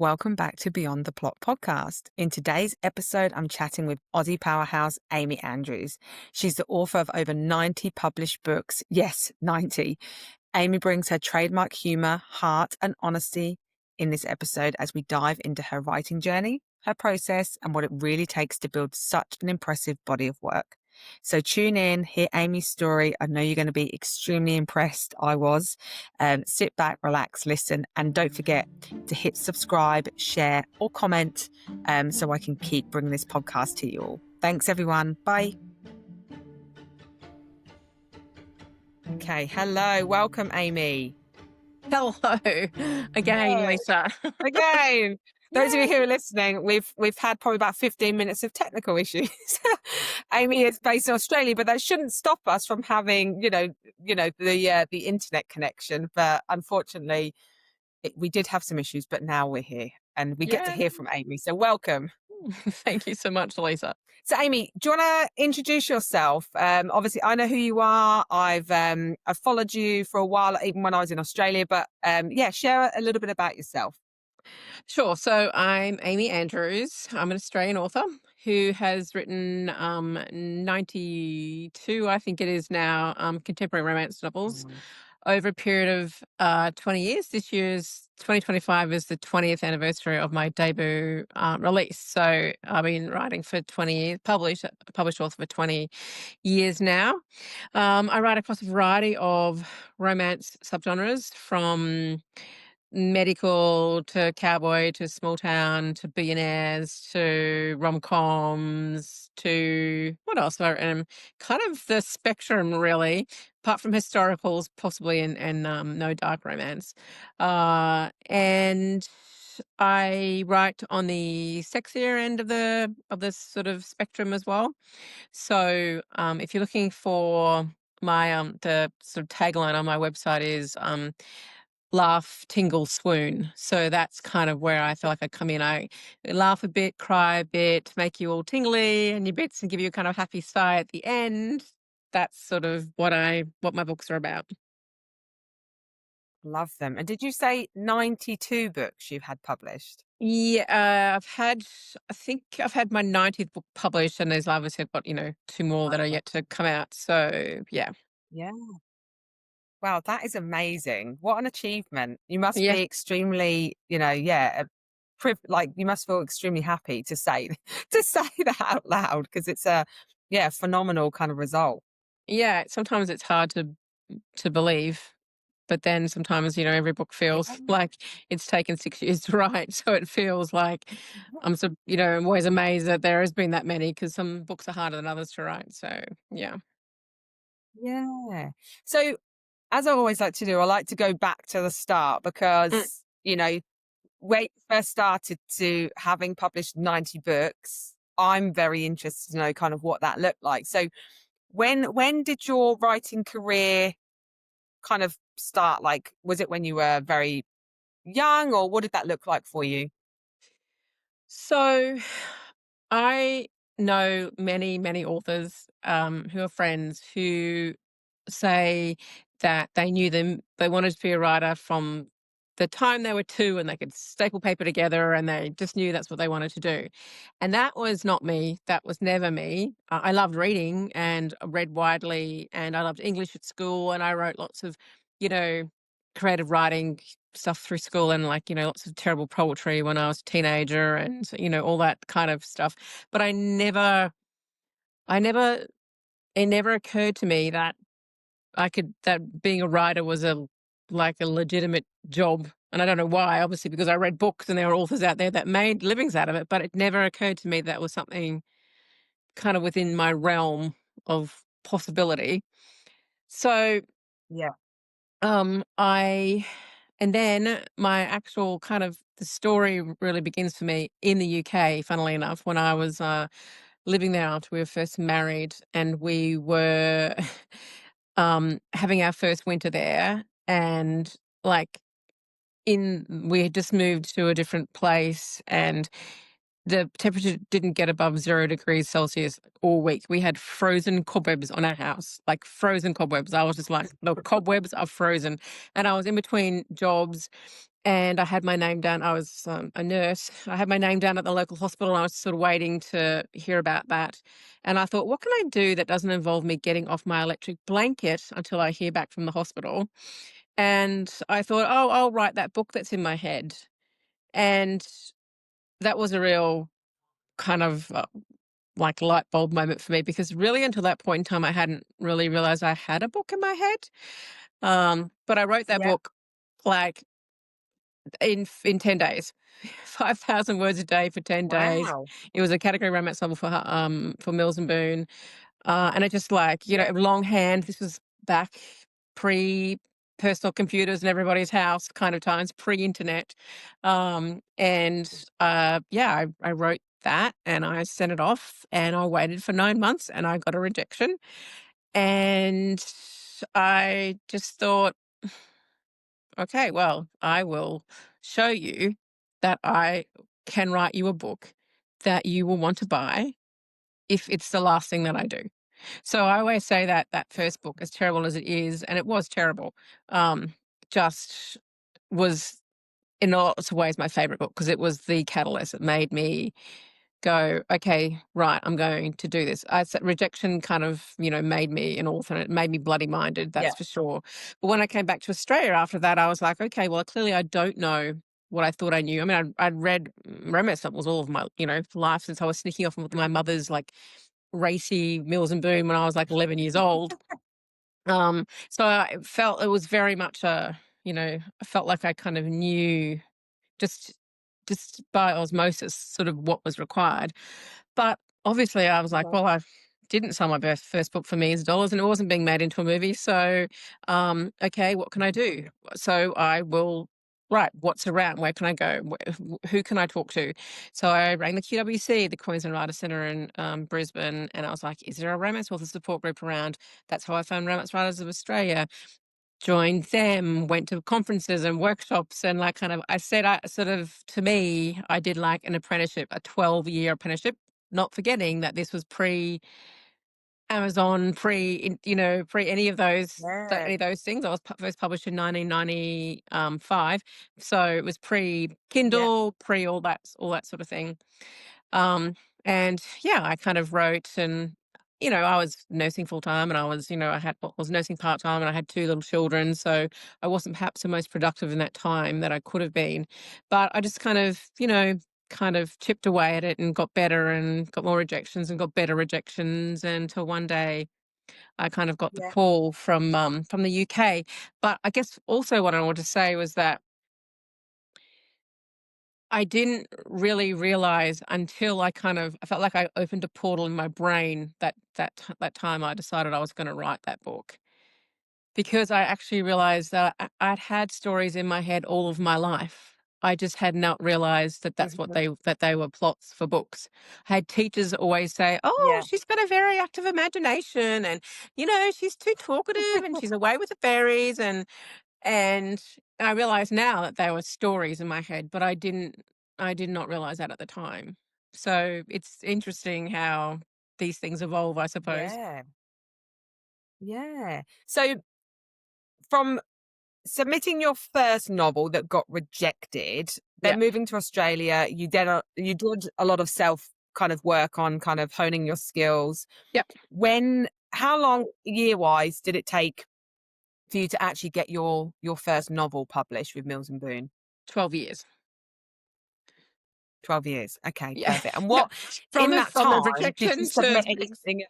Welcome back to Beyond the Plot podcast. In today's episode, I'm chatting with Aussie powerhouse Amy Andrews. She's the author of over 90 published books. Yes, 90. Amy brings her trademark humor, heart, and honesty in this episode as we dive into her writing journey, her process, and what it really takes to build such an impressive body of work. So tune in, hear Amy's story. I know you're going to be extremely impressed. I was. Sit back, relax, listen, and don't forget to hit subscribe, share, or comment so I can keep bringing this podcast to you all. Thanks, everyone. Bye. Okay. Hello. Welcome, Amy. Hello again, Hey. Lisa. Again. Those of you Yay. who are listening, we've had probably about 15 minutes of technical issues. Amy is based in Australia, but that shouldn't stop us from having, the internet connection. But unfortunately, we did have some issues, but now we're here and we get to Yeah. hear from Amy. So welcome. Thank you so much, Lisa. So Amy, do you want to introduce yourself? Obviously, I know who you are. I've followed you for a while, even when I was in Australia. But share a little bit about yourself. Sure. So I'm Amy Andrews. I'm an Australian author who has written 92, I think it is now, contemporary romance novels over a period of 20 years. This year's 2025 is the 20th anniversary of my debut release. So I've been writing for 20 years, published author for 20 years now. I write across a variety of romance subgenres, from medical to cowboy to small town to billionaires to rom-coms to what else? Kind of the spectrum, really, apart from historicals, possibly, and no dark romance. And I write on the sexier end of the sort of spectrum as well. So if you're looking for my the sort of tagline on my website is laugh, tingle, swoon. So that's kind of where I feel like I come in. I laugh a bit, cry a bit, make you all tingly and your bits, and give you a kind of happy sigh at the end. That's sort of what my books are about. Love them. And did you say 92 books you've had published? Yeah, I think I've had my 90th book published, and there's obviously I've got, two more that are Wow. yet to come out. So yeah. Yeah. Wow, that is amazing. What an achievement. You must Yeah. be extremely, like you must feel extremely happy to say to say that out loud because it's a phenomenal kind of result. Yeah. Sometimes it's hard to believe. But then sometimes, every book Yeah. feels like it's taken 6 years to write. So it feels like I'm always amazed that there has been that many, because some books are harder than others to write. So yeah. Yeah. So as I always like to do, I like to go back to the start Mm. because, when you first started to having published 90 books, I'm very interested to know kind of what that looked like. So when did your writing career kind of start? Like, was it when you were very young or what did that look like for you? So I know many, many authors who are friends who say that they wanted to be a writer from the time they were two, and they could staple paper together, and they just knew that's what they wanted to do. And that was not me. That was never me. I loved reading and read widely, and I loved English at school, and I wrote lots of, you know, creative writing stuff through school, and, like, lots of terrible poetry when I was a teenager, and, all that kind of stuff. But I never, it never occurred to me that that being a writer was like a legitimate job. And I don't know why, obviously, because I read books and there were authors out there that made livings out of it. But it never occurred to me that was something kind of within my realm of possibility. So Yeah. I and then my actual kind of the story really begins for me in the UK, funnily enough, when I was living there after we were first married, and we were having our first winter there. And, like, we had just moved to a different place, and the temperature didn't get above 0 degrees Celsius all week. We had frozen cobwebs on our house, like frozen cobwebs. I was just like, the cobwebs are frozen. And I was in between jobs, and I had my name down. I was a nurse. I had my name down at the local hospital. And I was sort of waiting to hear about that. And I thought, what can I do that doesn't involve me getting off my electric blanket until I hear back from the hospital? And I thought, oh, I'll write that book that's in my head. And that was a real kind of like light bulb moment for me because really until that point in time, I hadn't really realized I had a book in my head. But I wrote that Yeah. book like in 10 days. 5,000 words a day for 10 days. Wow. It was a category romance novel for Mills and Boon. And I just like, Yeah. longhand. This was back pre personal computers in everybody's house kind of times, pre-internet. Yeah, I wrote that and I sent it off and I waited for 9 months and I got a rejection. And I just thought, okay, well, I will show you that I can write you a book that you will want to buy if it's the last thing that I do. So I always say that that first book, as terrible as it is, and it was terrible, um, just was in lots of ways my favorite book because it was the catalyst. It made me go, okay, right, I'm going to do this. I said rejection kind of, made me an author. It made me bloody minded, Yeah. that's for sure. But when I came back to Australia after that, I was like, okay, well, clearly I don't know what I thought I knew. I mean, I'd read romance novels all of my, life since I was sneaking off with my mother's like racy Mills and Boon when I was like 11 years old. So I felt it was very much I felt like I kind of knew just just by osmosis sort of what was required. But obviously, I was like, Okay. well, I didn't sell my first book for millions of dollars and it wasn't being made into a movie. So, okay, what can I do? So I will. Right, what's around? Where can I go? Who can I talk to? So I rang the QWC, the Queensland Writer Centre in Brisbane, and I was like, "Is there a romance author support group around?" That's how I found Romance Writers of Australia. Joined them, went to conferences and workshops and like kind of I said I sort of to me, I did like an apprenticeship, a 12-year apprenticeship, not forgetting that this was pre Amazon, pre any of those Yeah. things. I was first published in 1995. So it was pre Yeah. Kindle, pre all that sort of thing. Um, and yeah, I kind of wrote and I was nursing full time and I was, I was nursing part time and I had two little children. So I wasn't perhaps the most productive in that time that I could have been. But I just kind of chipped away at it and got better and got more rejections and got better rejections until one day I kind of got the Yeah. call from the UK. But I guess also what I wanted to say was that I didn't really realize until I felt like I opened a portal in my brain that time I decided I was gonna write that book. Because I actually realized that I'd had stories in my head all of my life. I just had not realized that Mhm. that they were plots for books. I had teachers always say, "Oh, Yeah. she's got a very active imagination and, she's too talkative and she's away with the fairies," and I realize now that they were stories in my head, but I did not realize that at the time. So it's interesting how these things evolve, I suppose. Yeah. Yeah. So from submitting your first novel that got rejected, Yeah. then moving to Australia, you did a lot of self kind of work on kind of honing your skills. Yep. How long year wise did it take for you to actually get your first novel published with Mills and Boon? 12 years. 12 years. Okay, Yeah. perfect. And Yeah. what in that From the time did you rejection to submit anything?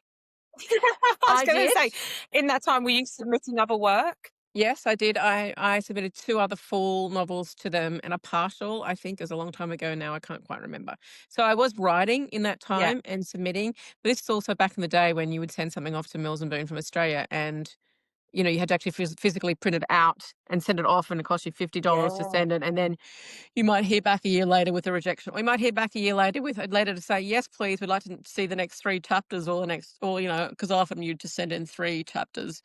I was I gonna did. say, in that time, were you submitting other work? Yes, I did. I submitted 2 other full novels to them and a partial, I think it was a long time ago now, I can't quite remember. So I was writing in that Yeah. time and submitting. But this is also back in the day when you would send something off to Mills and Boon from Australia and you had to actually physically print it out and send it off, and it cost you $50 to Yeah. send it, and then you might hear back a year later with a rejection, or you might hear back a year later with a letter to say, "Yes, please, we'd like to see the next 3 chapters," or the next or, because often you'd just send in 3 chapters.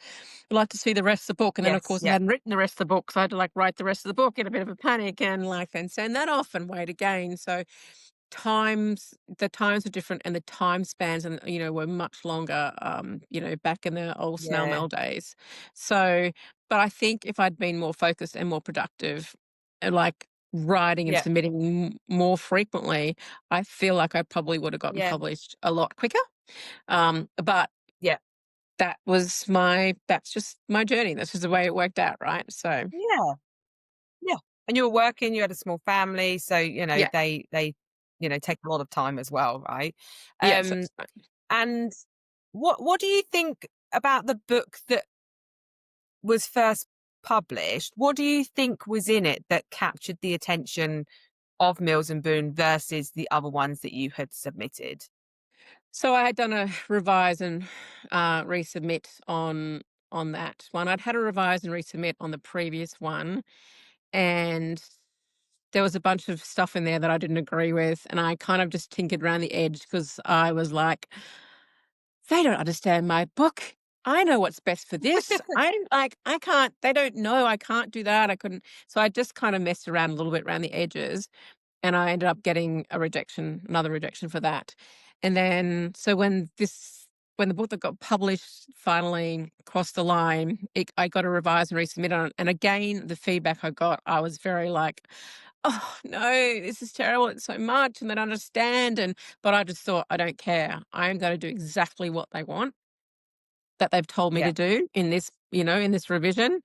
"We'd like to see the rest of the book," and then, of Yes. course, I Yeah. hadn't written the rest of the book, so I had to, like, write the rest of the book in a bit of a panic and, like, then send that off and wait again, so the times are different and the time spans and were much longer back in the old snail Yeah. mail days. So but I think if I'd been more focused and more productive like writing and Yeah. submitting more frequently, I feel like I probably would have gotten Yeah. published a lot quicker. But Yeah. that's just my journey. That's just the way it worked out, right? So Yeah. Yeah. And you were working, you had a small family, so, yeah, they take a lot of time as well, right? yeah. So Um, and what do you think about the book that was first published? What do you think was in it that captured the attention of Mills and Boon versus the other ones that you had submitted? so I had done a revise and resubmit on that one. I'd had a revise and resubmit on the previous one, and there was a bunch of stuff in there that I didn't agree with, and I kind of just tinkered around the edge because I was like, they don't understand my book. I know what's best for this. I can't, they don't know. I can't do that. I couldn't. So I just kind of messed around a little bit around the edges, and I ended up getting a rejection, another rejection for that. And then, so when the book that got published finally crossed the line, I got a revise and resubmit on it. And again, the feedback I got, I was very like, oh no, this is terrible. It's so much, and they don't understand. But I just thought, I don't care. I'm going to do exactly what they want, that they've told me Yeah, to do in this, in this revision,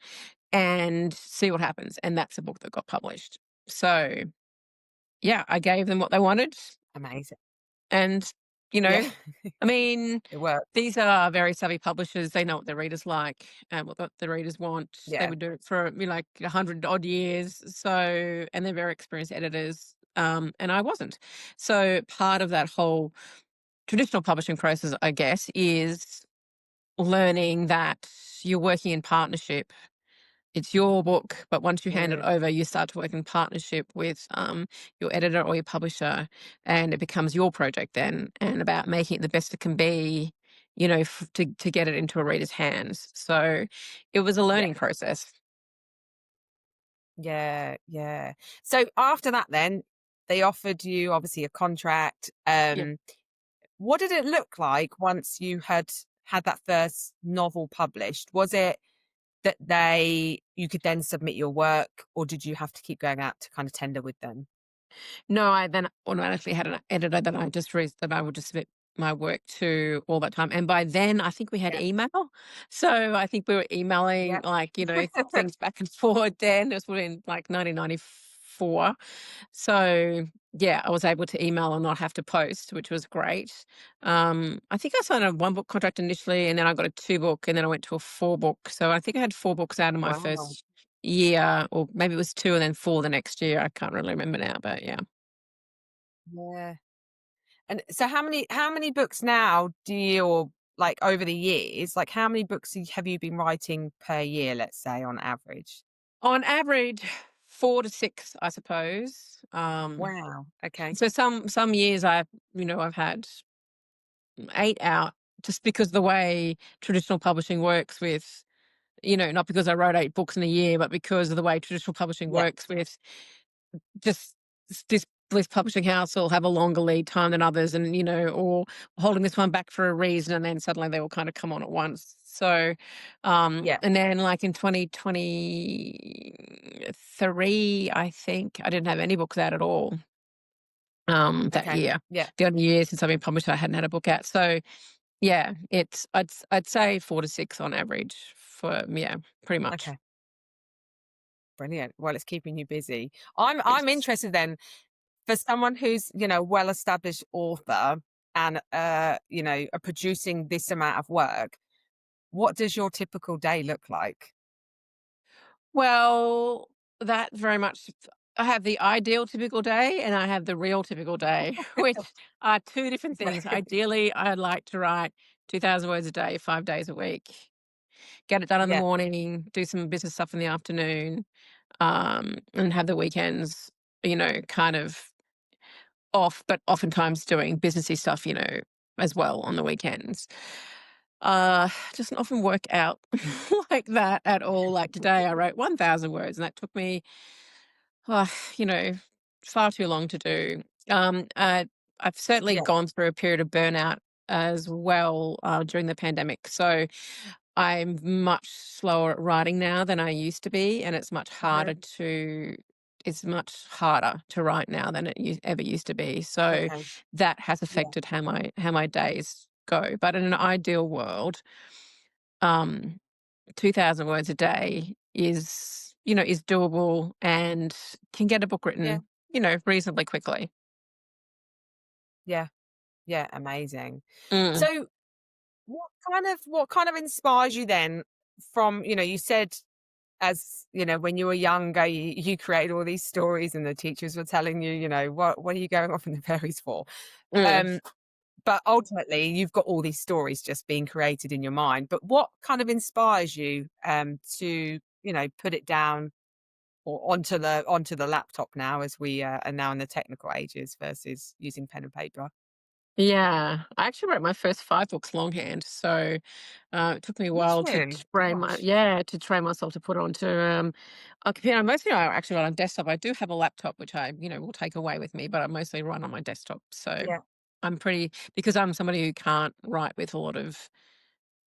and see what happens. And that's a book that got published. So yeah, I gave them what they wanted. amazing. And, you Yeah, know, I mean, it worked. these are very savvy publishers. They know what their readers like and what the readers want. They Yeah, would do it for like 100 odd years. So, and they're very experienced editors. And I wasn't. So part of that whole traditional publishing process, I guess, is learning that you're working in partnership. It's your book, but once you hand it mm, over, you start to work in partnership with your editor or your publisher, and it becomes your project then, and about making it the best it can be, to get it into a reader's hands. So it was a yeah, learning process. yeah, yeah. So after that then, they offered you obviously a contract. Yeah. What did it look like once you had that first novel published? Was it that you could then submit your work, or did you have to keep going out to kind of tender with them? No, I then automatically had an editor that I would just submit my work to all that time. And by then, I think we had Yeah, email. So I think we were emailing yeah, like, things back and forward then. It was in like 1994. So yeah, I was able to email and not have to post, which was great. I think I signed a one book contract initially, and then I got a two book, and then I went to a four book. So I think I had four books out in my wow, first year, or maybe it was two and then four the next year. I can't really remember now, but yeah. yeah. And so how many books now do you, or like over the years, like how many books have you been writing per year, let's say on average? On average, 4 to 6, I suppose. Wow. Okay. So some years I've had 8 out, just because the way traditional publishing works with, not because I wrote 8 books in a year, but because of the way traditional publishing Yeah. works with just this publishing house will have a longer lead time than others, and or holding this one back for a reason, and then suddenly they will kind of come on at once. So Yeah. and then like in 2023, I think I didn't have any books out at all that Okay. year. Yeah. The only year since I've been published I hadn't had a book out. So yeah, I'd say 4 to 6 on average for, yeah, pretty much. Okay. Brilliant. Well, it's keeping you busy. I'm Yes. interested then, for someone who's, well-established author and are producing this amount of work, what does your typical day look like? Well, that very much, I have the ideal typical day and I have the real typical day, which are 2 different things. Ideally, I'd like to write 2,000 words a day, 5 days a week. Get it done in the Yeah. morning, do some business stuff in the afternoon, and have the weekends, kind of off, but oftentimes doing businessy stuff, as well on the weekends. Doesn't often work out like that at all. Like today, I wrote 1,000 words, and that took me, oh, you know, far too long to do. I've certainly Yeah. gone through a period of burnout as well during the pandemic. So I'm much slower at writing now than I used to be, and it's much Uh-huh. harder to it's much harder to write now than it ever used to be. So Okay. that has Yeah. affected how my days go. But in an ideal world, um, 2,000 words a day is doable and can get a book Yeah. written, reasonably quickly. Yeah. Yeah. Amazing. Mm, So what kind of inspires you then from, you said, as when you were younger, you created all these stories and the teachers were telling you, what are you going off in the fairies for? mm. Um, but ultimately you've got all these stories just being created in your mind. But what kind of inspires you to, put it down or onto the laptop now, as we are now in the technical ages, versus using pen and paper? Yeah, I actually wrote my first 5 books longhand, so, it took me a Did while to you? Gosh. train myself to put onto, a computer. Mostly I actually run on desktop. I do have a laptop which I, will take away with me, but I mostly run on my desktop, so Yeah. I'm pretty because I'm somebody who can't write with a lot of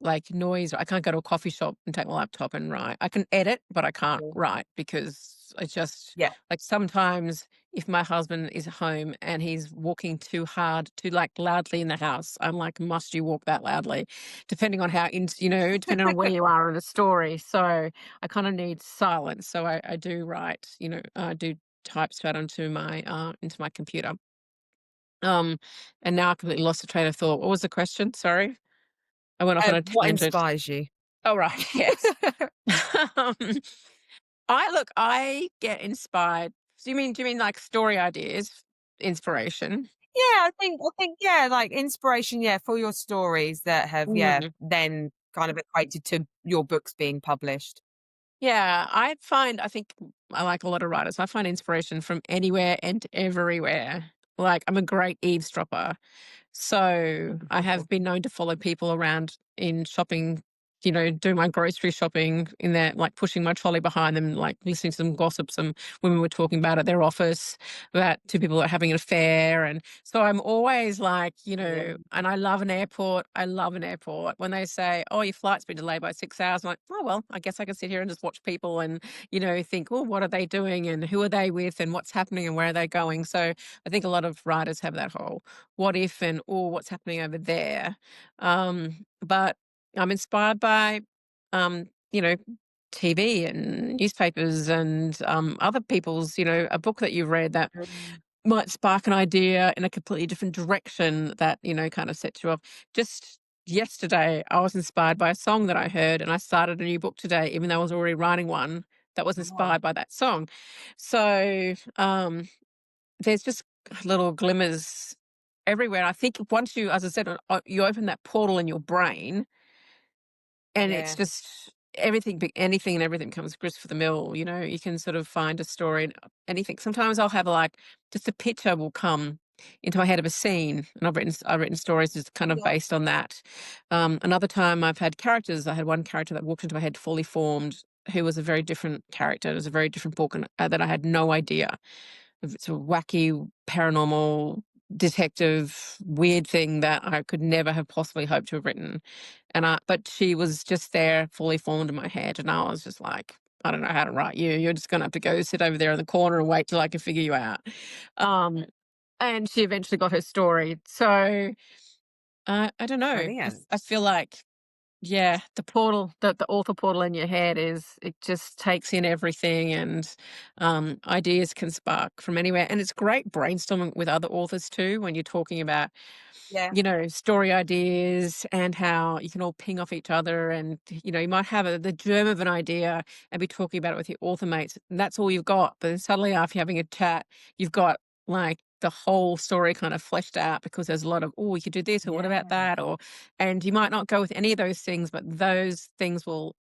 like noise. I can't go to a coffee shop and take my laptop and write. I can edit, but I can't Yeah. write because it's just Yeah. like sometimes if my husband is home and he's walking too hard, too like loudly in the house, I'm like, must you walk that loudly? Depending on depending on where you are in the story. So I kind of need silence. So I do write, I do type straight into my computer. Um, and now I completely lost the train of thought. What was the question? Sorry. I went off on a What tangent. inspires you? Oh, right, yes. Um, I get inspired. Do you mean like story ideas, inspiration? Yeah, I think, yeah, like inspiration, yeah, for your stories that have, yeah, Mm. then kind of equated to your books being published. Yeah, I think I like a lot of writers, I find inspiration from anywhere and everywhere. Like, I'm a great eavesdropper. So I have been known to follow people around in shopping, doing my grocery shopping in there, like pushing my trolley behind them, like listening to some gossip some women were talking about at their office about two people that are having an affair. And so I'm always like, Yeah. and I love an airport. I love an airport. When they say, oh, your flight's been delayed by 6 hours, I'm like, oh, well, I guess I can sit here and just watch people and, think, oh, what are they doing and who are they with and what's happening and where are they going? So I think a lot of writers have that whole what if and oh, what's happening over there. But I'm inspired by, um, you know, TV and newspapers and other people's, a book that you've read that Mm. might spark an idea in a completely different direction that, kind of sets you off. Just yesterday, I was inspired by a song that I heard and I started a new book today, even though I was already writing one that was Oh, inspired by that song. So, there's just little glimmers everywhere. I think once you, as I said, you open that portal in your brain, and it's yeah, just everything, anything and everything becomes grist for the mill. You can sort of find a story in anything. Sometimes I'll have like just a picture will come into my head of a scene, and I've written stories just kind of yeah, based on that. Another time I've had characters. I had one character that walked into my head fully formed, who was a very different character. It was a very different book, and that I had no idea if it's a wacky, paranormal, detective, weird thing that I could never have possibly hoped to have written. But she was just there, fully formed in my head, and I was just like, I don't know how to write you. You're just gonna have to go sit over there in the corner and wait till I can figure you out. Um, and she eventually got her story. So I don't know. I brilliant. feel like yeah, the author portal in your head it just takes in everything and ideas can spark from anywhere. And it's great brainstorming with other authors too when you're talking about Yeah, story ideas and how you can all ping off each other. And, you might have the germ of an idea and be talking about it with your author mates. And that's all you've got. But then suddenly, after having a chat, you've got like the whole story kind of fleshed out because there's a lot of, oh, we could do this, or what about yeah, that? And you might not go with any of those things, but those things will,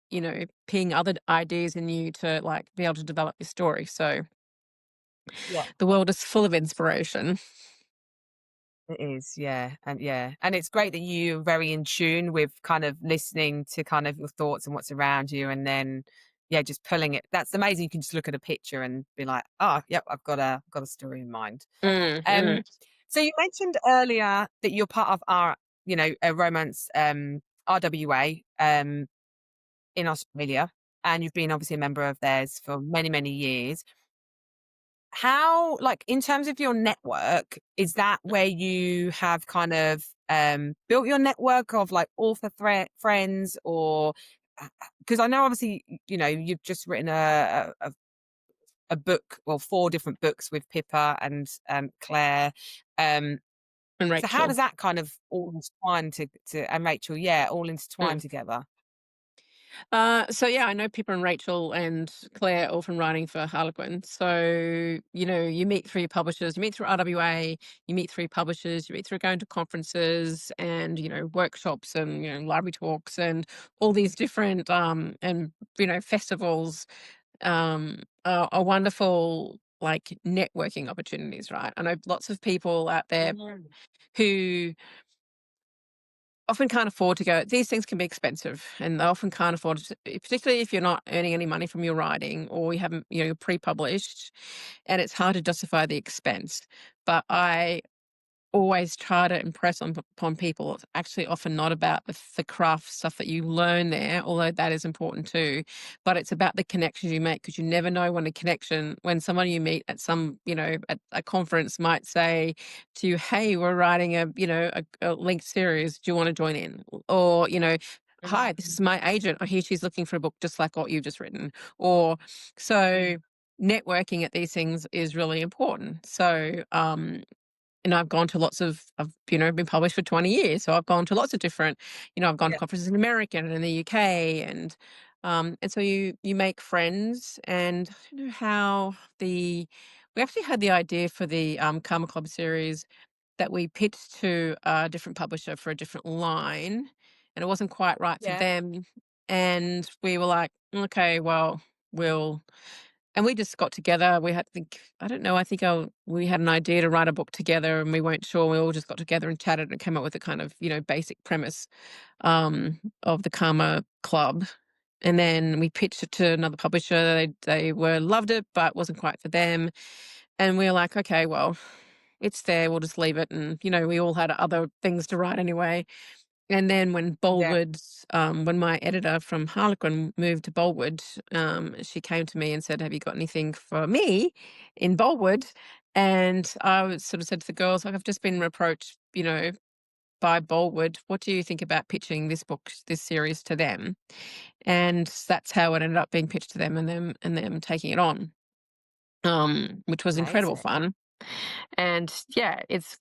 ping other ideas in you to like be able to develop your story. So yeah. the world is full of inspiration. It is, yeah, and it's great that you're very in tune with kind of listening to kind of your thoughts and what's around you, and then, yeah, just pulling it. That's amazing. You can just look at a picture and be like, "Oh, yep, I've got a story in mind." Mm, Um, mm. so you mentioned earlier that you're part of our, a romance, RWA, in Australia, and you've been obviously a member of theirs for many, many years. how, like, in terms of your network, is that where you have kind of, built your network of, like, author friends, or because I know obviously, you've just written a book, well, 4 different books with Pippa and, Claire. Um, And so how Rachel. does that kind of all intertwine to and Rachel, yeah, all intertwine Mm. together? So yeah, I know Pippa and Rachel and Claire all from writing for Harlequin. So, you meet through your publishers, you meet through RWA, you meet through publishers, you meet through going to conferences and, workshops and, library talks and all these different and festivals are wonderful like networking opportunities, right? I know lots of people out there Mm. who often can't afford to go. These things can be expensive, and they often can't afford to, particularly if you're not earning any money from your writing or you haven't, you're pre-published, and it's hard to justify the expense. But I always try to impress upon people it's actually often not about the craft stuff that you learn there, although that is important too, but it's about the connections you make, because you never know when someone you meet at at a conference might say to you, hey, we're writing a linked series, do you want to join in? Or hi, this is Mm. my agent, I hear she's looking for a book just like what you've just written. Or so networking at these things is really important. So I've gone to lots of I've, been published for 20 years. So I've gone to lots of different, I've gone to Yeah, conferences in America and in the UK, and so you make friends. And I don't know how we actually had the idea for the Karma Club series that we pitched to a different publisher for a different line, and it wasn't quite right for yeah, them. And we were like, okay, well, we'll and we just got together. We had I don't know, I think we had an idea to write a book together and we weren't sure. We all just got together and chatted and came up with a kind of, basic premise of the Karma Club. And then we pitched it to another publisher. They were loved it, but wasn't quite for them. And we were like, okay, well, it's there. We'll just leave it. And, we all had other things to write anyway. And then yeah, when my editor from Harlequin moved to Boltwood, she came to me and said, "Have you got anything for me in Boltwood?" And sort of said to the girls, like, "I've just been approached, by Boltwood. What do you think about pitching this series to them?" And that's how it ended up being pitched to them, and them taking it on, which was incredible amazing. fun. And yeah, it's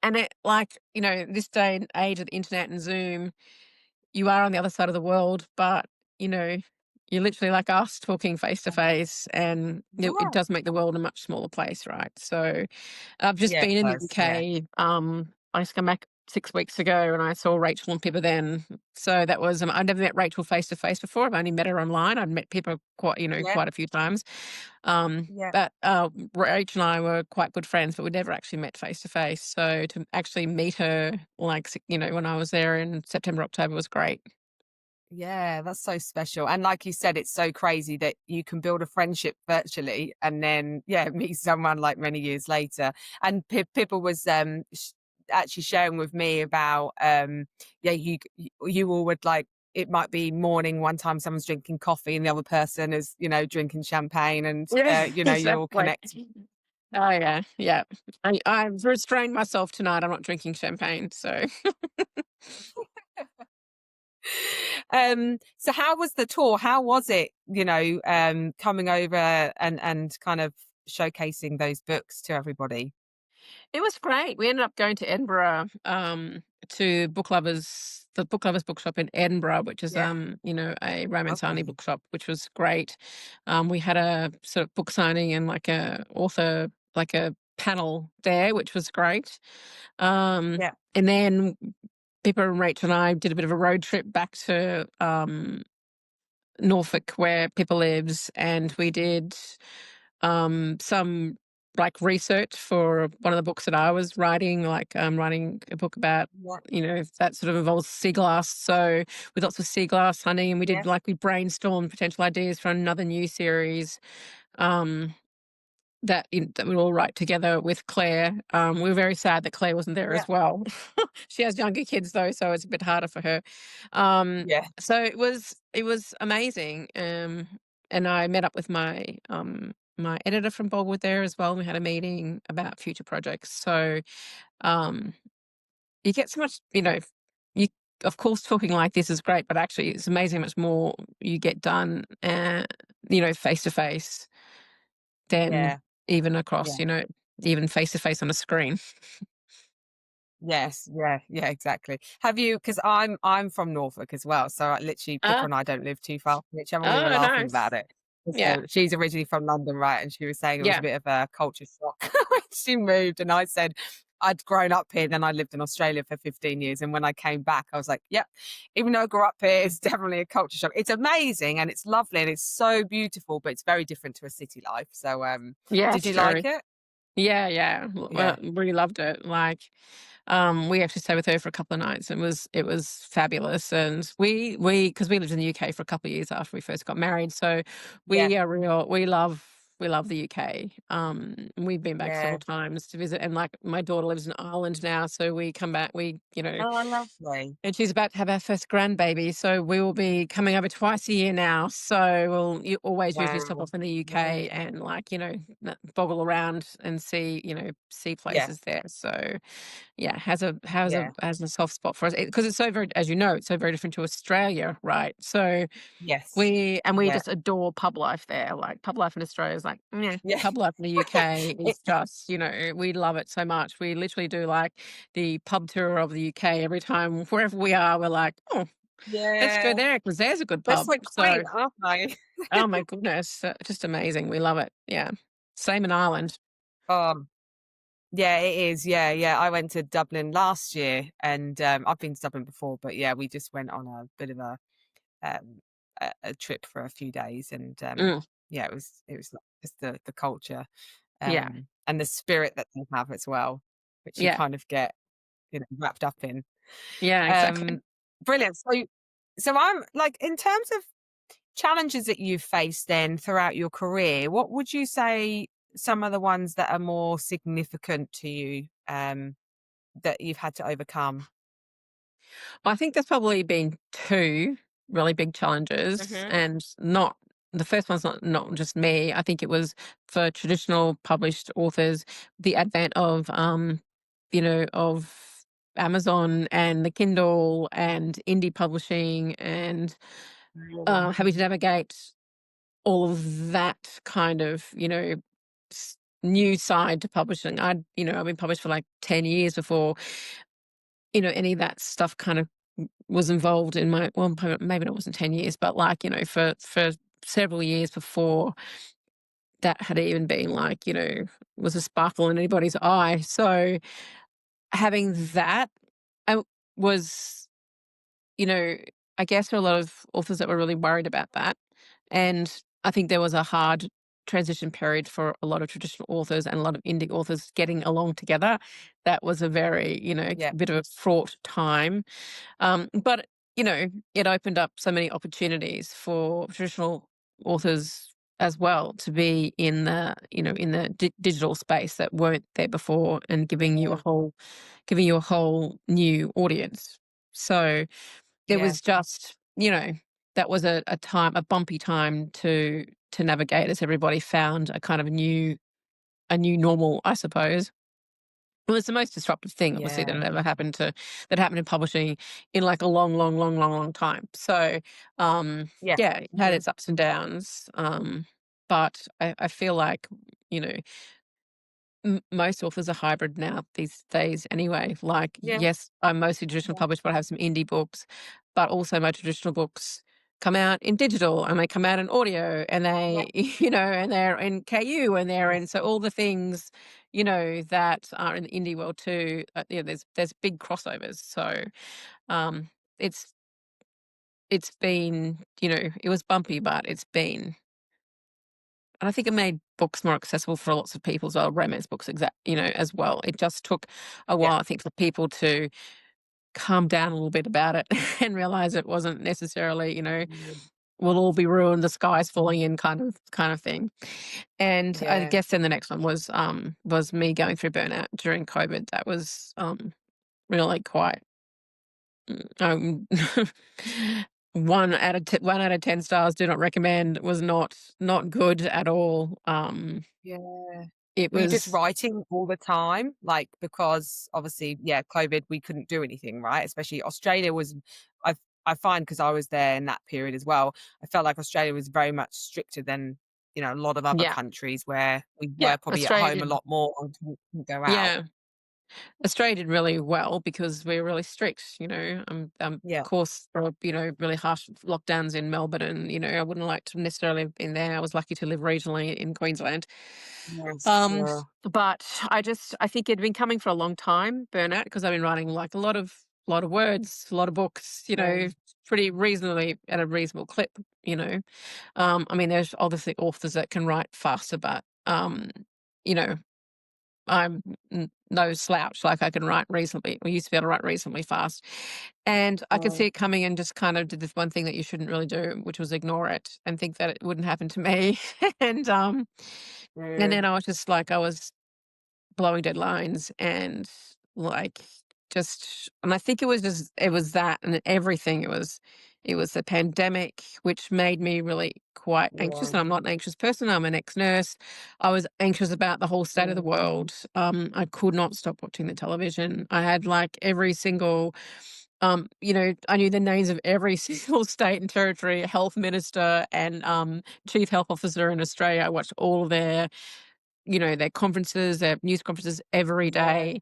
and it like this day and age of the internet and Zoom, you are on the other side of the world, but, you know, you're literally like us talking face to face, and it Yeah. does make the world a much smaller place, right? So I've just Yeah, it been in the does, yeah. UK. I just came back 6 weeks ago and I saw Rachel and Pippa then. So that was, I've never met Rachel face to face before. I've only met her online. I'd met Pippa Yeah, quite a few times. yeah, But Rachel and I were quite good friends, but we never actually met face to face. So to actually meet her, like, when I was there in September, October was great. yeah, that's so special, and like you said, it's so crazy that you can build a friendship virtually and then, yeah, meet someone, like, many years later, and Pippa was, actually sharing with me about, yeah, you all would, like, it might be morning one time, someone's drinking coffee and the other person is, drinking champagne, and, Yeah, you're all exactly. connected. Oh yeah, yeah. I've restrained myself tonight. I'm not drinking champagne, so So how was the tour? How was it, coming over and kind of showcasing those books to everybody? it was great. We ended up going to Edinburgh, to the Book Lovers Bookshop in Edinburgh, which is Yeah. a romance only Lovely. bookshop, which was great. We had a sort of book signing and like a panel there, which was great. Yeah. And then Pippa and Rachel and I did a bit of a road trip back to Norfolk, where Pippa lives, and we did some like research for one of the books that I was writing, like writing a book about, Yeah. that sort of involves sea glass. So with lots of sea glass honey, and Yeah. we brainstormed potential ideas for another new series. Um, that we'd all write together with Claire. We were very sad that Claire wasn't there Yeah. as well. She has younger kids though, so it's a bit harder for her. Um, Yeah. so it was amazing. And I met up with my my editor from Bollywood there as well. We had a meeting about future projects. So, um, you get so much, you of course, talking like this is great, but actually it's amazing how much more you get done, face to face than Yeah. even Yeah. across, even face to face on a screen. Yes, yeah, yeah, exactly. Have you? Because I'm from Norfolk as well, so, literally Pippa Ah, and I don't live too far from each other, and we were oh, laughing about nice. it. And Yeah, so she's originally from London, right, and she was saying it was a yeah, bit of a culture shock when she moved, and I said I'd grown up here, then I lived in Australia for 15 years, and when I came back, I was like, "Yep, even though I grew up here, it's definitely a culture shock." It's amazing, and it's lovely, and it's so beautiful, but it's very different to a city life. So, yeah, did it's you true. like it? Yeah, yeah. Yeah. Really loved it. Like, we actually stayed with her for a couple of nights. It was fabulous, and because we lived in the UK for a couple of years after we first got married, so Yeah. we love the UK. We've been back several Yeah. times to visit, and like my daughter lives in Ireland now, so we come back. Oh, lovely. And she's about to have our first grandbaby, so we will be coming over twice a year now. So we'll always usually stop Wow. off in the UK Yeah. and like, boggle around and see Yeah. places there. So yeah, has a Yeah. has a soft spot for us because it's so very, as you know, it's so very different to Australia, right? So Yes. we Yeah. just adore pub life there. Like pub life in Australia is like, meh. Yeah. Pub life in the UK It is just, we love it so much. We literally do like the pub tour of the UK every time, wherever we are. We're like, oh, let's yeah. go there because there's a good They're pub. so So, quaint, aren't they? oh my goodness, just amazing. We love it. Yeah, same in Ireland. Um, yeah, it is. Yeah, yeah. I went to Dublin last year and, I've been to Dublin before, but yeah, we just went on a bit of um, a trip for a few days and, Mm, yeah, it was like just the culture, yeah, and the spirit that they have as well, which you yeah, kind of get, wrapped up in. yeah, exactly. Um, Brilliant. So I'm like, in terms of challenges that you've faced then throughout your career, what would you say some of the ones that are more significant to you, that you've had to overcome? I think there's probably been two really big challenges, Mhm. and not the first one's not just me. I think it was for traditional published authors, the advent of Amazon and the Kindle and indie publishing and having to Mhm. navigate all of that kind of, new side to publishing. I've been published for like 10 years before, any of that stuff kind of was involved in well, maybe it wasn't 10 years, but like, for several years before that had even been like, was a sparkle in anybody's eye. So having that uh, was, you know, I guess there are a lot of authors that were really worried about that. And I think there was a hard transition period for a lot of traditional authors and a lot of indie authors getting along together. That was a very, Yeah. bit of a fraught time. But it opened up so many opportunities for traditional authors as well to be in the digital space that weren't there before and Yeah. giving you a whole new audience. So it Yeah. was just, that was a bumpy time to navigate as everybody found a kind of a new normal, I suppose. Well, it's the most disruptive thing, obviously, Yeah. that happened in publishing in like a long, long, long, long, long time. So, Yeah. yeah, it had Mhm. its ups and downs. But I feel like, you know, most authors are hybrid now these days anyway. Like, Yeah. yes, I'm mostly traditional Yeah. published, but I have some indie books, but also my traditional books come out in digital and they come out in audio and Yeah. and they're in KU and they're in, Yes. so all the things, that are in the indie world too. There's big crossovers. So, um, it's, it's been, it was bumpy, but it's been, and I think it made books more accessible for lots of people as well, romance books, as well. It just took a Yeah. while, I think, for people to calm down a little bit about it and realize it wasn't necessarily, Mm. we'll all be ruined, the sky's falling in kind of thing. And I Yeah. guess then the next one was me going through burnout during COVID. That was really quite um 1 out of 10 stars, do not recommend, was not good at all. Yeah. It Were you just was writing all the time? Like, because obviously, yeah, COVID, we couldn't do anything, right? Especially Australia was I I find, because I was there in that period as well, I felt like Australia was very much stricter than, a lot of other yeah, countries where we yeah, were probably at Australia home a did lot more and couldn't go out. yeah, Australia did really well because we're really strict, of Yeah. course, there were, really harsh lockdowns in Melbourne and, I wouldn't like to necessarily have been there. I was lucky to live regionally in Queensland. Yes. Yeah. But I think it'd been coming for a long time, burnout, because I've been writing like a lot of words, a lot of books, Yeah. pretty reasonably at a reasonable clip, you know. I mean, there's obviously authors that can write faster, but you know, I'm no slouch. Like I can write reasonably, or used to be able to write reasonably fast, and I could see Yeah. it coming and just kind of did this one thing that you shouldn't really do, which was ignore it and think that it wouldn't happen to me, and um, and Yeah. then I was just like I was blowing deadlines and like and I think it was that and everything. It was the pandemic which made me really quite anxious, Yeah. and I'm not an anxious person. I'm an ex-nurse. I was anxious about the whole state of the Yeah. world. I could not stop watching the television. I had like every single I knew the names of every single state and territory health minister and chief health officer in Australia. I watched all of their conferences, their news conferences every Yeah. day.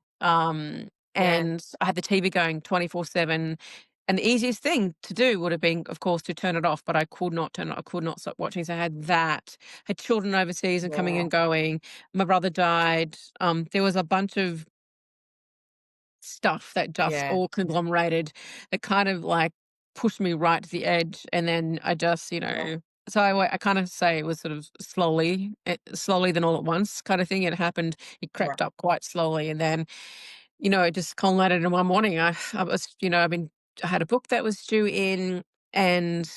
Yeah. And I had the TV going 24/7. And the easiest thing to do would have been, of course, to turn it off, but I could not turn it. I could not stop watching. So I had that. Had children overseas and coming Yeah. and going. My brother died. There was a bunch of stuff that just Yeah. all conglomerated that kind of like pushed me right to the edge. And then I just, Yeah. so I kind of say it was sort of slowly than all at once kind of thing. It happened, it Yeah. crept up quite slowly. And then, it just culminated in one morning. I was, I had a book that was due in and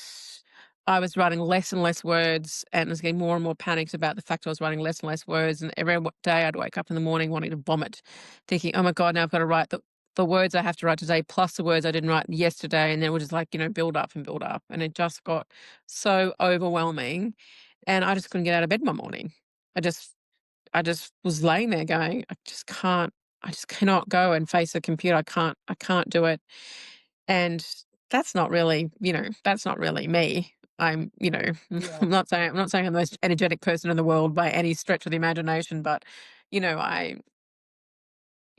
I was writing less and less words and was getting more and more panicked about the fact I was writing less and less words. And every day I'd wake up in the morning wanting to vomit, thinking, oh my God, now I've got to write the words I have to write today plus the words I didn't write yesterday. And then it would just like, build up and build up. And it just got so overwhelming. And I just couldn't get out of bed one morning. I just I just was laying there going, I just cannot go and face a computer. I can't do it. And that's not really me. Yeah. I'm not saying I'm the most energetic person in the world by any stretch of the imagination, but I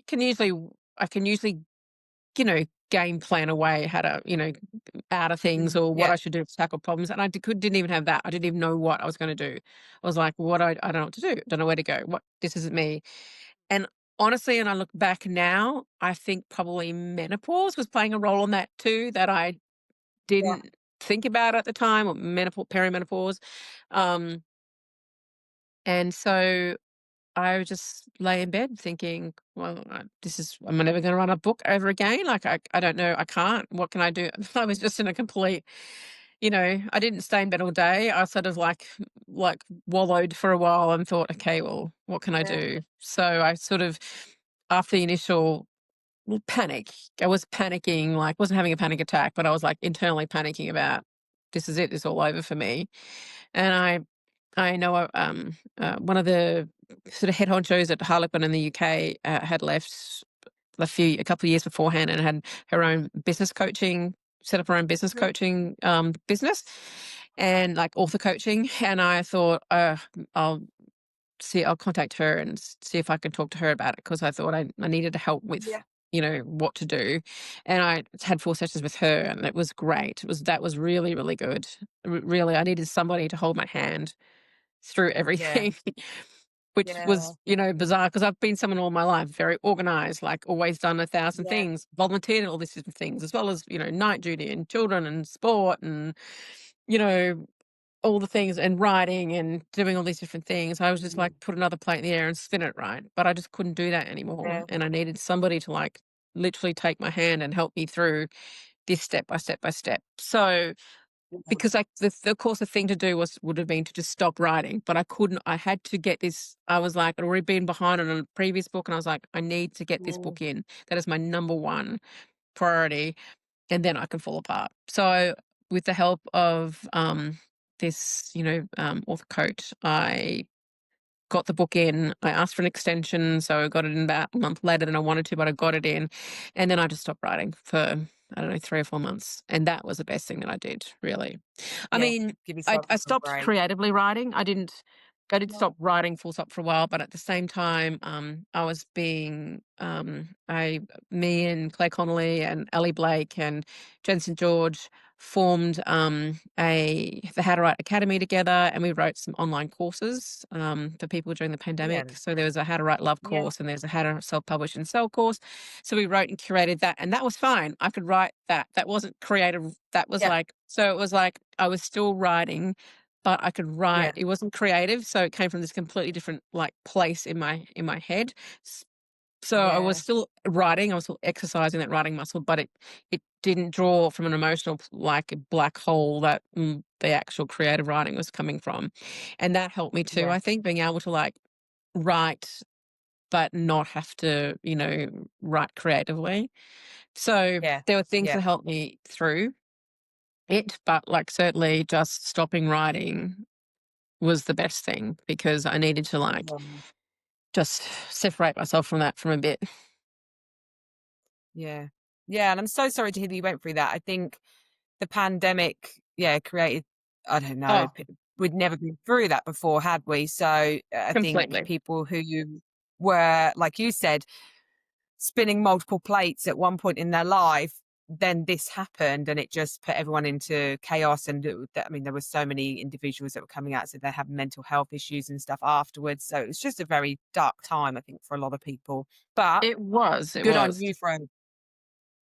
can usually I can usually, game plan away how to, out of things or what Yeah. I should do to tackle problems. And didn't even have that. I didn't even know what I was going to do. I was like, I don't know what to do. Don't know where to go. This isn't me. And honestly, and I look back now, I think probably menopause was playing a role in that too, that I Yeah. didn't think about at the time, or perimenopause. Um, and so I would just lay in bed thinking, well, am I never going to write a book ever again? Like, I don't know. I can't. What can I do? I was just in a complete, I didn't stay in bed all day. I sort of like wallowed for a while and thought, okay, well, what can I Yeah. do? So I sort of, after the initial panic, I was panicking, like, wasn't having a panic attack, but I was like internally panicking about this is it, it's all over for me. And I know one of the sort of head honchos at Harlequin in the UK had left a couple of years beforehand and had her own business coaching, set up her own business Mhm. coaching business and like author coaching. And I thought, I'll I'll contact her and see if I can talk to her about it because I thought I needed help with, Yeah. what to do. And I had 4 sessions with her and it was great. That was really, really good. Really, I needed somebody to hold my hand through Yeah. everything, which Yeah. was, bizarre because I've been someone all my life, very organized, like always done 1,000 Yeah. things, volunteered in all these different things, as well as, night duty and children and sport and, you know, all the things and writing and doing all these different things. I was just Mhm. like, put another plate in the air and spin it right. But I just couldn't do that anymore. Yeah. And I needed somebody to like literally take my hand and help me through this step by step by step. So Yeah. because of course the thing to do would have been to just stop writing, but I couldn't. I had to get this. I was like, I'd already been behind on a previous book, and I was like, I need to get this Mm. book in. That is my number one priority, and then I can fall apart. So with the help of this, author coach, I got the book in. I asked for an extension, so I got it in about a month later than I wanted to, but I got it in. And then I just stopped writing for, I don't know, 3 or 4 months. And that was the best thing that I did, really. I Yeah. mean, Give I, yourself I a stopped break. creatively writing. I did Yeah. stop writing full stop for a while, but at the same time, I was me and Claire Connolly and Ellie Blake and Jen St. George formed the How to Write Academy together, and we wrote some online courses for people during the pandemic. Brilliant. So there was a How to Write Love Yeah. course, and there's a How to Self Publish and Sell course. So we wrote and curated that, and that was fine. I could write that. That wasn't creative. That was Yeah. like, so it was like I was still writing, but I could write. Yeah. It wasn't creative, so it came from this completely different like place in my head. So I was Yeah. still writing, I was still exercising that writing muscle, but it didn't draw from an emotional like a black hole that the actual creative writing was coming from. And that helped me too, Yeah. I think, being able to like write but not have to, write creatively. So Yeah. there were things Yeah. that helped me through it, but like certainly just stopping writing was the best thing because I needed to like Yeah. just separate myself from that from a bit. Yeah. Yeah, and I'm so sorry to hear that you went through that. I think the pandemic, yeah, created I don't know, Oh, we'd never been through that before, had we? So, I think completely. people who were, like you said, spinning multiple plates at one point in their life, then this happened and it just put everyone into chaos. And I mean, there were so many individuals that were coming out, so they had mental health issues and stuff afterwards. So it was just a very dark time, I think, for a lot of people. But It good on was. you for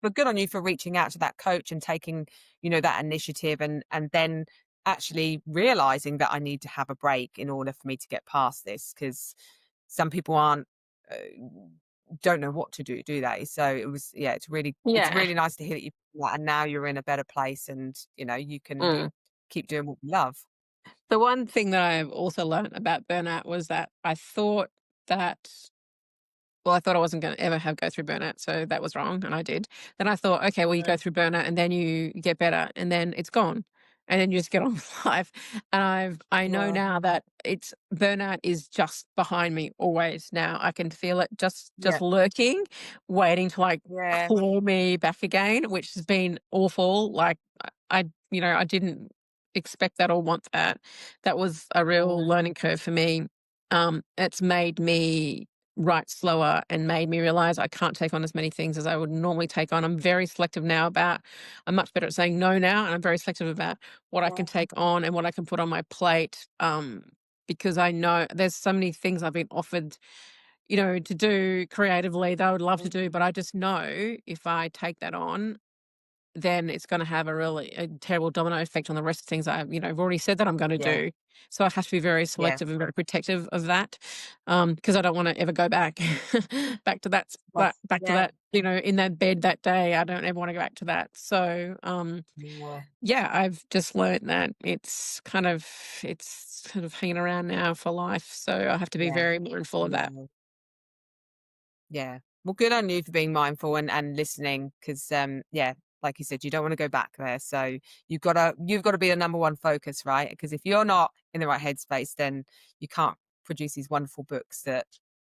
but good on you for reaching out to that coach and taking, that initiative and then actually realizing that I need to have a break in order for me to get past this because some people aren't uh, don't know what to do they? So it was yeah, it's Yeah. really nice to hear that you and now you're in a better place and you can Mm. keep doing what you love. The one thing that I've also learned about burnout was that that I thought I wasn't gonna ever have go through burnout, so that was wrong, and I did. Then I thought, "Okay, well, you go Mm. through burnout, and then you get better, and then it's gone, and then you just get on with life." And I know Yeah, now that it's burnout is just behind me always now. I can feel it yeah, just lurking, waiting to, like, yeah, claw me back again, which has been awful. Like, I didn't expect that or want that. That was a real mm, learning curve for me. It's made me write slower and made me realize I can't take on as many things as I would normally take on. I'm much better at saying no now, and I'm very selective about what I can yeah, take on and what I can put on my plate. Because I know there's so many things I've been offered, to do creatively that I would love to do, mm, but I just know if I take that on, then it's gonna have a terrible domino effect on the rest of things I've already said that I'm gonna yeah, do. So I have to be very yeah. selective and very protective of that, because I don't wanna ever go back back to Yes, back to yeah, that, in that bed that day. I don't ever wanna go back to that. So, yeah, yeah, I've just learned that it's kind of hanging around now for life, so I have to be yeah, very mindful of that. yeah. Yeah. Well, good on you for being mindful and listening because, yeah, like you said, you don't want to go back there. So you've got to be the number one focus, right? Because if you're not in the right headspace, then you can't produce these wonderful books that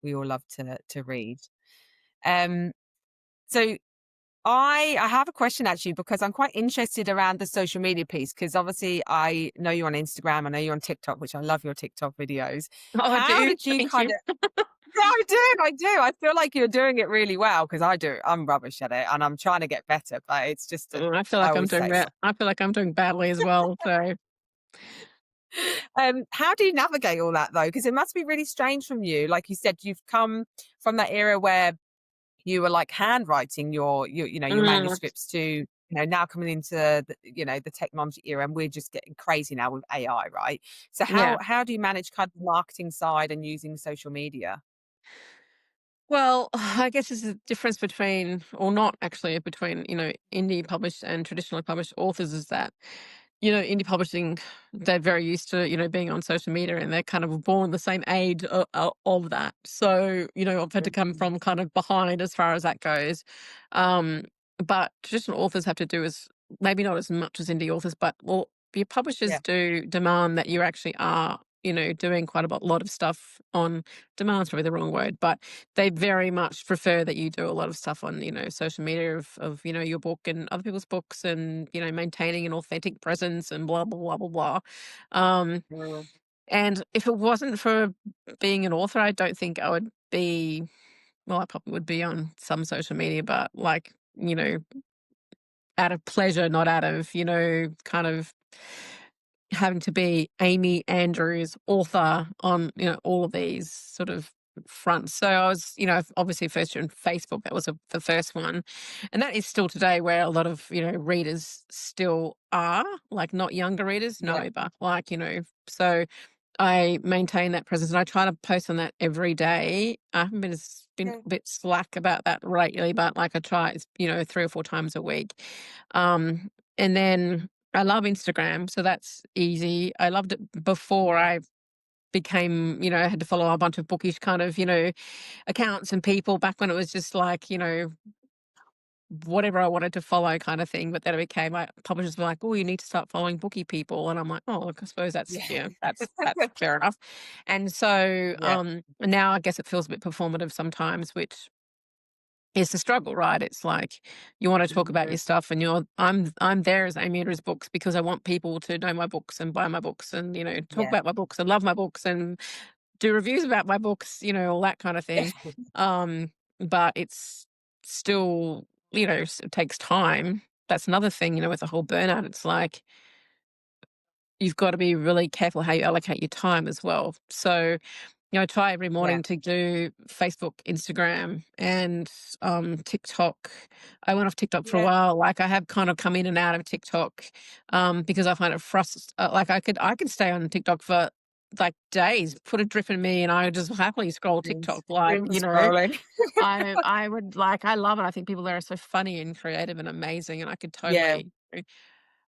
we all love to read. Um, so I have a question actually because I'm quite interested around the social media piece because obviously I know you're on Instagram, I know you're on TikTok, which I love your TikTok videos. Oh, I How do. did you Thank kind you. of yeah, I do, I do. I feel like you're doing it really well because I do. I'm rubbish at it and I'm trying to get better, but it's just I feel I like I'm always doing say so. that. I feel like I'm doing badly as well, so How do you navigate all that though? Because it must be really strange from you. Like you said, you've come from that era where you were like handwriting your mm, manuscripts to now coming into the technology era and we're just getting crazy now with AI, right? So yeah. how do you manage kind of the marketing side and using social media? Well, I guess there's a difference between or not actually between, indie published and traditionally published authors is that, indie publishing, they're very used to, being on social media and they're kind of born the same age of that. So, I've had to come Mhm. from kind of behind as far as that goes. Um, but traditional authors have to do is maybe not as much as indie authors, but well, your publishers Yeah. do demand that you actually are, doing quite a lot of stuff on demand's probably the wrong word, but they very much prefer that you do a lot of stuff on, social media of, your book and other people's books and, maintaining an authentic presence and blah, blah, blah, blah, blah. Um, Mm. and if it wasn't for being an author, I don't think I would be, well, I probably would be on some social media, but like, out of pleasure, not out of, kind of having to be Amy Andrews, author on, all of these sort of fronts. So I was, obviously first on Facebook, that was the first one. And that is still today where a lot of, readers still are, like not younger readers, Yeah. no, but like, so I maintain that presence and I try to post on that every day. I haven't been Yeah. a bit slack about that lately, but like I try, 3 or 4 times a week. And then I love Instagram, so that's easy. I loved it before I became, I had to follow a bunch of bookish kind of, accounts and people back when it was just like, whatever I wanted to follow kind of thing. But then it became like publishers were like, oh, you need to start following bookie people. And I'm like, oh, look, I suppose that's, Yeah. that's fair enough. And so Yeah. now I guess it feels a bit performative sometimes, which is the struggle, right? It's like you want to talk about Mhm. your stuff and I'm there as Amy Andrews Books because I want people to know my books and buy my books and, talk Yeah. about my books and love my books and do reviews about my books, all that kind of thing. Um, but it's still, it takes time. That's another thing, with the whole burnout. It's like you've got to be really careful how you allocate your time as well. So I try every Yeah. morning to do Facebook, Instagram, and TikTok. I went off TikTok for a Yeah. while. Like I have kind of come in and out of TikTok because I find it frustrating. Like I could stay on TikTok for like days, put a drip in me, and I would just happily scroll TikTok. Like Doom scrolling. I would like I love it. I think people there are so funny and creative and amazing, and I could Yeah. totally.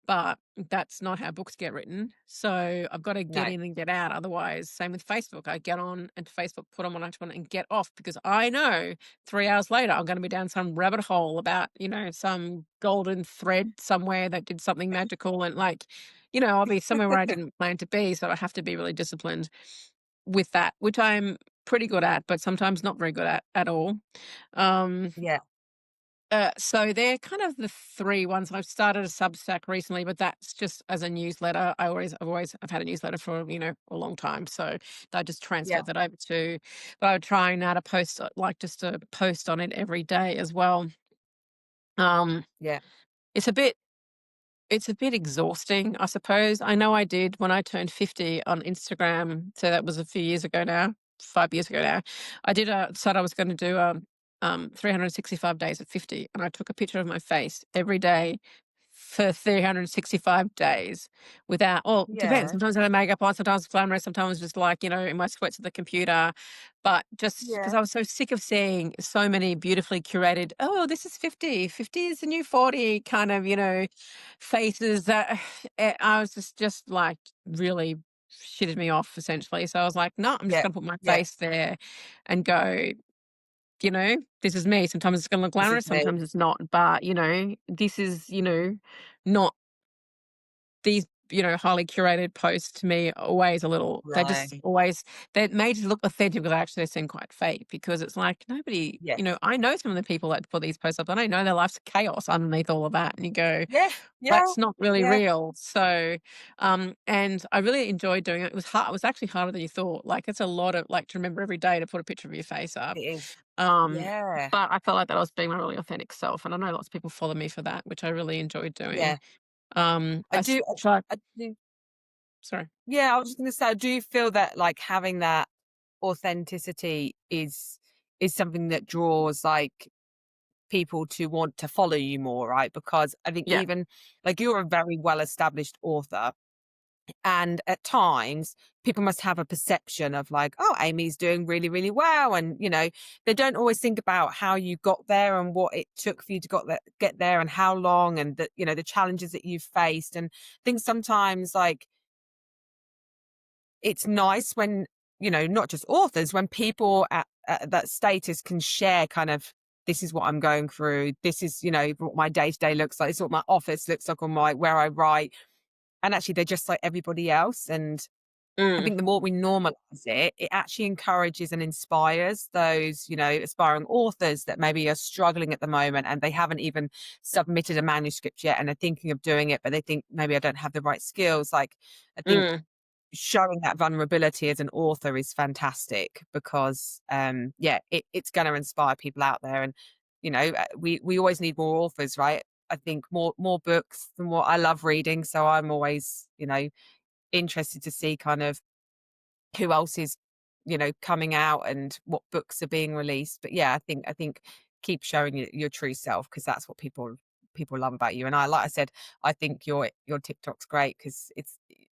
But that's not how books get written. So I've got to get No. in and get out. Otherwise, same with Facebook. I get on and Facebook, put on what I want and get off because I know 3 hours later I'm going to be down some rabbit hole about, some golden thread somewhere that did something magical. And like, I'll be somewhere where I didn't plan to be. So I have to be really disciplined with that, which I'm pretty good at, but sometimes not very good at all. Um, Yeah. so they're kind of the three ones. I've started a Substack recently, but that's just as a newsletter. I've had a newsletter for a long time, so I just Yeah. transferred that over to. But I'm trying now to post like just to post on it every day as well. Um, Yeah. it's a bit it's a bit exhausting, I suppose. I know I did when I turned 50 on Instagram. So that was a few years ago now, 5 years ago now. I said I was going to do 365 days at 50, and I took a picture of my face every day for 365 days without, well, it depends. Yeah. Sometimes I had makeup on, sometimes it's glamorous, sometimes just like, in my sweats at the computer. But just because Yeah. I was so sick of seeing so many beautifully curated, oh, this is 50, 50 is the new 40 kind of, faces that I was just like really shitted me off essentially. So I was like, no, I'm just Yeah. going to put my Yeah. face there and go, this is me. Sometimes it's going to look This is glamorous, me. sometimes it's not. But, this is, not these, highly curated posts to me are always a little, Right. they're made to look authentic, but actually they seem quite fake because it's like nobody, Yes. I know some of the people that put these posts up and I know their life's chaos underneath all of that. And you go, Yeah. Yeah. that's not really Yeah. real. So, and I really enjoyed doing it. It was hard. It was actually harder than you thought. Like it's a lot of like to remember every day to put a picture of your face up. It is. Um, Yeah. but I felt like that I was being my really authentic self, and I know lots of people follow me for that, which I really enjoyed doing. Yeah. I do. Try. I do. Sorry. Yeah. I was just going to say, I do feel that like having that authenticity is something that draws like people to want to follow you more, right? Because I think Yeah. even like you're a very well established author. And at times, people must have a perception of like, oh, Amy's doing really, really well. And, they don't always think about how you got there and what it took for you to get there and how long and the challenges that you've faced. And I think sometimes like it's nice when, not just authors, when people at that status can share kind of this is what I'm going through. This is, what my day to day looks like. This is what my office looks like on my where I write. And actually, they're just like everybody else. And I Mm, think the more we normalize it, it actually encourages and inspires those, aspiring authors that maybe are struggling at the moment and they haven't even submitted a manuscript yet and are thinking of doing it, but they think maybe I don't have the right skills. Like, I think mm. showing that vulnerability as an author is fantastic because, yeah, it's going to inspire people out there. And, we always need more authors, right? I think more books than what I love reading. So I'm always, interested to see kind of who else is, coming out and what books are being released. But yeah, I think keep showing your true self because that's what people love about you. And like I said, I think your TikTok's great because it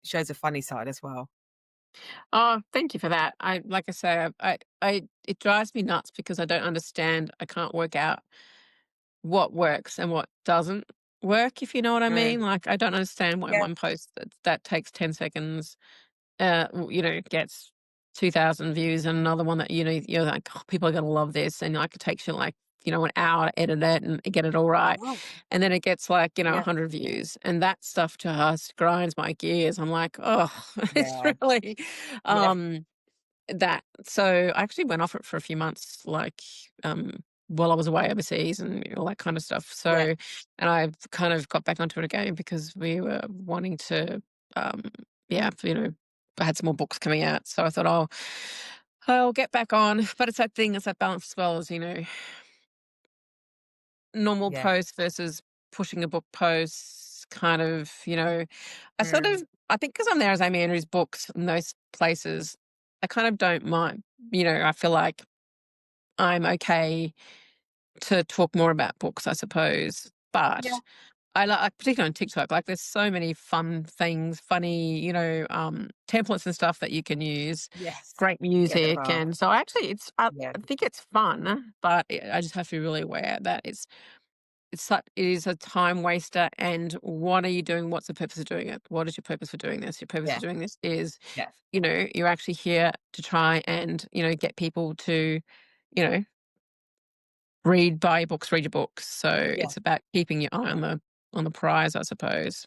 shows a funny side as well. Oh, thank you for that. I like I say, it drives me nuts because I don't understand. I can't work out what works and what doesn't work, if you know what I Mm. mean. Like, I don't understand why Yeah. one post that takes 10 seconds, gets 2,000 views, and another one that, you're like, oh, people are going to love this. And like, it takes you like, an hour to edit it and get it all right. Oh, And then it gets like, yeah. 100 views. And that stuff just grinds my gears. I'm like, oh, it's Yeah. really, Yeah. um, that. So I actually went off it for a few months, like, while I was away overseas and all that kind of stuff. Yeah. So, and I kind of got back onto it again because we were wanting to, um, yeah, I had some more books coming out. So I thought, I'll get back on. But it's that thing, it's that balance as well as, normal Yeah. posts versus pushing a book post kind of, I sort Mm. of, I think because I'm there as Amy Andrews Books in those places, I kind of don't mind. I feel like I'm okay to talk more about books, I suppose. Yeah. But I like, particularly on TikTok, like there's so many fun things, funny, templates and stuff that you can use. Yes. Great Yeah, there music, are. and so actually, Yeah. I think it's fun, but I just have to be really aware that it is a time waster. And what are you doing? What's the purpose of doing it? What is your purpose for doing this? Your purpose for Yeah. doing this is, Yeah. you're actually here to try and, get people to, you know, buy your books, read your books. So Yeah. it's about keeping your eye on the prize, I suppose.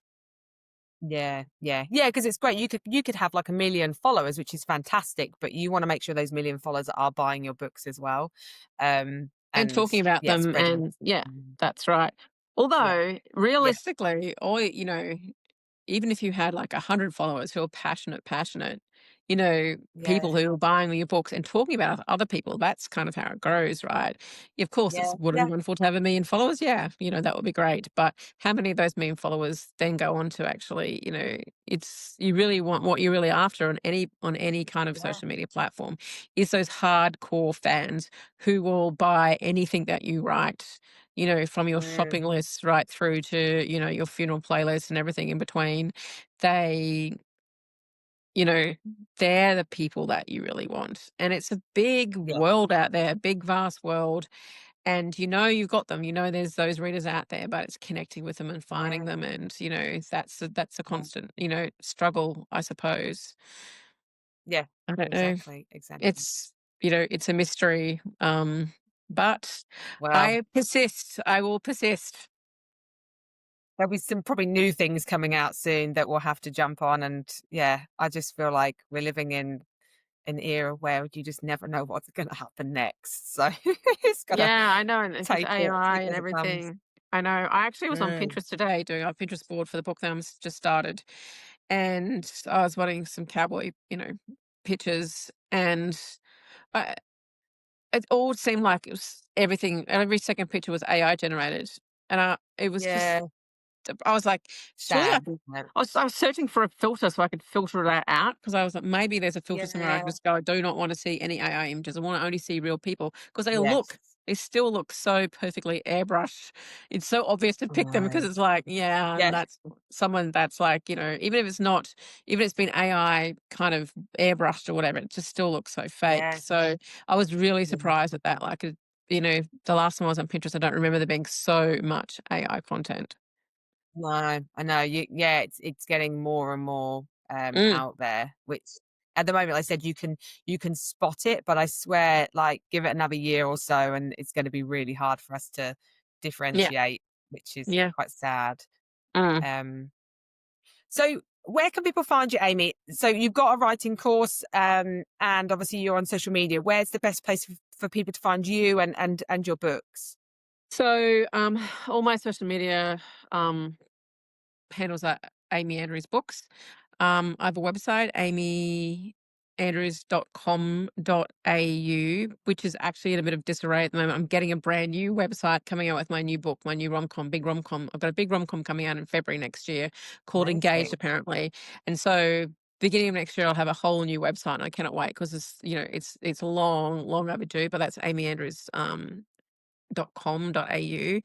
Yeah, yeah, yeah. Because it's great. You could have like 1 million followers, which is fantastic, but you wanna make sure those 1 million followers are buying your books as well. And And talking about yeah, them, spreading. and yeah, Mm. that's right. Yeah, Although yeah, realistically, or even if you had like 100 followers who are passionate, yeah, people who are buying your books and talking about other people, that's kind of how it grows, right? Of course, yeah, would it be yeah, wonderful to have 1 million followers? Yeah, that would be great. But how many of those 1 million followers then go on to actually, you really want, what you're really after on any kind of yeah. social media platform is those hardcore fans who will buy anything that you write, from your Mm, shopping lists right through to, your funeral playlist and everything in between. They, you know, they're the people that you really want. And it's a big yeah, world out there, big, vast world. And you've got them, there's those readers out there, but it's connecting with them and finding mm, them. And, that's a yeah, constant, struggle, I suppose. yeah. I don't know. Exactly, exactly. It's a mystery. But Well, I persist. I will persist. there'll be some probably new things coming out soon that we'll have to jump on, and yeah, I just feel like we're living in an era where you just never know what's gonna happen next. So, it's gotta Yeah, I know, and because take it AI take it and as it comes. everything. I know. I actually was on Mm, Pinterest today doing a Pinterest board for the book that just started, and I was wanting some cowboy, pictures, and I, it all seemed like it was everything. Every second picture was AI generated, and it was just yeah, I was like, surely I sad, can. isn't it? I was searching for a filter so I could filter that out because I was like, maybe there's a filter somewhere I Yeah, can just go, I do not want to see any AI images. I want to only see real people because yes. they still look so perfectly airbrushed. It's so obvious to I pick them because know. it's like, yeah, and Yeah, that's someone that's like, even if it's not, even if it's been AI kind of airbrushed or whatever, it just still looks so fake. yeah, So I was really yeah. surprised at that. Like, the last time I was on Pinterest, I don't remember there being so much AI content. No, I know, yeah, it's getting more and more, Mm. out there, which at the moment, like I said, you can spot it, but I swear, like, give it another year or so, and it's going to be really hard for us to Yeah. differentiate, which is Yeah. quite sad. Mm. Um, so where can people find you, Amy? So you've got a writing course, and obviously you're on social media. Where's the best place for people to find you and your books? So, all my social media handles are Amy Andrews Books. I have a website, amyandrews.com.au, which is actually in a bit of disarray at the moment. I'm getting a brand new website coming out with my new book, my new rom-com, big rom-com. I've got a big rom-com coming out in February next year called Engaged, Amazing. apparently. And so beginning of next year, I'll have a whole new website, and I cannot wait because it's long, long overdue. But that's Amy Andrews .com.au.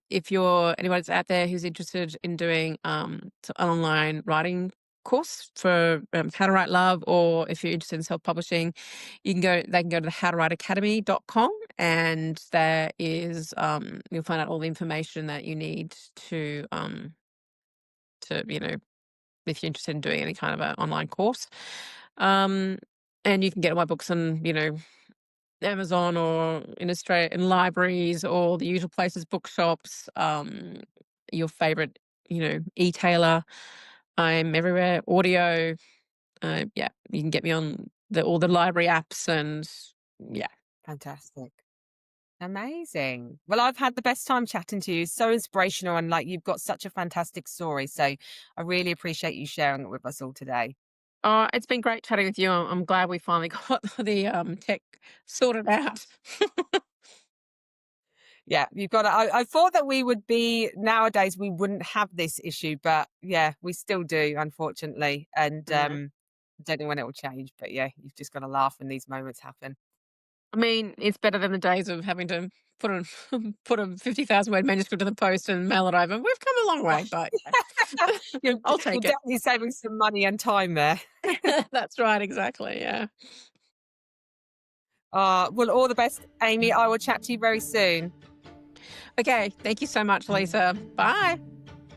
If you're anyone that's out there who's interested in doing an online writing course for how to write love, or if you're interested in self-publishing, they can go to the howtowriteacademy.com, and there is you'll find out all the information that you need to if you're interested in doing any kind of an online course. Um and you can get my books on Amazon or in Australia in libraries or the usual places, bookshops, your favorite, e-tailer. I'm everywhere. Audio. Yeah, you can get me on all the library apps and yeah. Fantastic. Amazing. Well, I've had the best time chatting to you. So inspirational, and like you've got such a fantastic story. So I really appreciate you sharing it with us all today. It's been great chatting with you. I'm glad we finally got the tech sorted out. Yeah, you've got to, I thought that we would be nowadays, we wouldn't have this issue, but yeah, we still do, unfortunately. And Yeah. I don't know when it will change, but yeah, you've just got to laugh when these moments happen. I mean, it's better than the days of having to put a put a 50,000 word manuscript to the post and mail it over. We've come a long way, but you're, I'll you're take it. definitely saving some money and time there. That's right, exactly. Yeah. Well, all the best, Amy. I will chat to you very soon. Okay. Thank you so much, Lisa. Bye.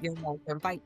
You're welcome. Bye.